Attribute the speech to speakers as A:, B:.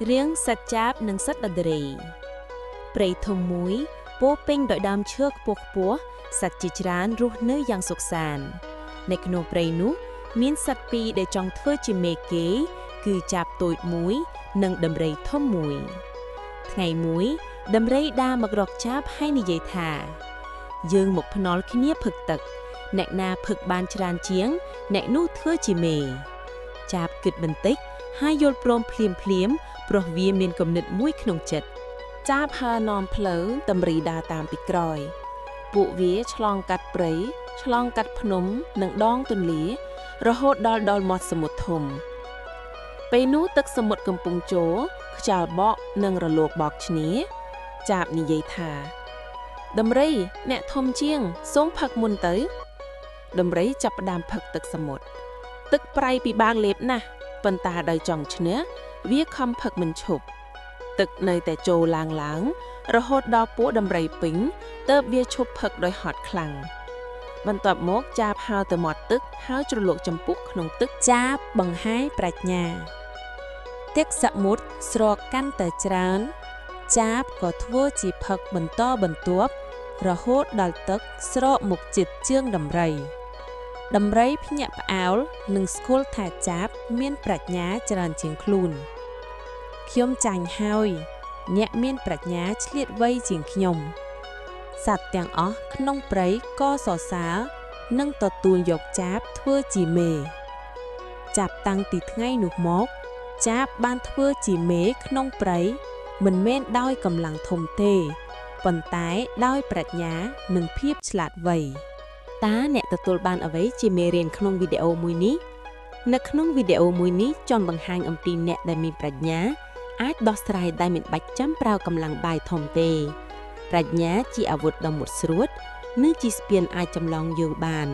A: រៀងសត្វចាបនិងសត្វដដរីព្រៃធំមួយពោពេញដោយដើមឈើខ្ពស់ខ្ពស់សត្វជាច្រើនរស់នៅយ៉ាងសុខសាន្តនៅក្នុងព្រៃនោះមានសត្វពីរដែលចង់ធ្វើជាមេគេគឺចាបតូចមួយនិងដំរីធំមួយថ្ងៃមួយដំរីដើរមករកចាបហើយនិយាយថាយើងមកភ្នាល់គ្នាផឹកទឹកអ្នកណាផឹកបានច្រើនជាងអ្នកនោះធ្វើជាមេចាបគិតបន្តិចហើយយល់ព្រមភ្លាមព្រោះវាមានគំនិតមួយក្នុងចិត្តចាបហើរនាំផ្លូវដំរីដើរតាមពីក្រោយពួកវាឆ្លងកាត់ព្រៃឆ្លងកាត់ភ្នំនិងដងទន្លេរហូតដល់មាត់សមុទ្រធំពេលនោះទឹកសមុទ្រកំពុងចូលខ្យល់បក់និងរលកបោកឈ្នាចាបនិយាយថាដំរីអ្នកធំជាងសូមផឹកមុនទៅដំរីចាប់ផ្ដើមផឹកទឹកសមុទ្រទឹកប្រៃពិបាកលេបណាស់ប៉ុន្តែដោយចង់ឈ្នះវាខំផឹកមិនឈប់ទឹកនៅតែចូលឡើងរហូតដល់ពួកដំរីពេញទើបវាឈប់ផឹកដោយហត់ខ្លាំងបន្ទាប់មកចាបហើរទៅមាត់ទឹកហើយជ្រលក់ចម្ពុះក្នុងទឹកចាបបង្ហាញប្រាជ្ញាទឹកសមុទ្រស្រកកាន់តែច្រើនចាបក៏ធ្វើជាផឹកបន្តបន្ទាប់រហូតដល់ទឹកស្រកមុខជិតជើងដំរីភ្ញាក់ផ្អើលនិងស្គាល់ថាចាបមានប្រាជ្ញាច្រើនជាងខ្លួនខ្ញុំចាញ់ហើយអ្នកមានប្រាជ្ញាឆ្លៀតវៃជាងខ្ញុំសត្វទាំងអស់ក្នុងព្រៃក៏សរសើរនិងទទួលយកចាបធ្វើជាមេចាប់តាំងពីថ្ងៃនោះមកចាបបានធ្វើជាមេក្នុងព្រៃមិនមែនដោយកម្លាំងធំទេប៉ុន្តែដោយប្រាជ្ញានិងភាពឆ្លាតវៃតើអ្នកទទួលបានអ្វីជាមេរៀនក្នុងវីដេអូមួយនេះនៅក្នុងវីដេអូមួយនេះចង់បង្ហាញអំពីអ្នកដែលមានប្រាជ្ញាអាចដោះស្រាយដែលមិនបាច់ចាំប្រើកម្លាំងបាយធំទេប្រាជ្ញាជាអាវុធដ៏មុតស្រួចនិងជាស្ពានអាចចម្លងយើងបាន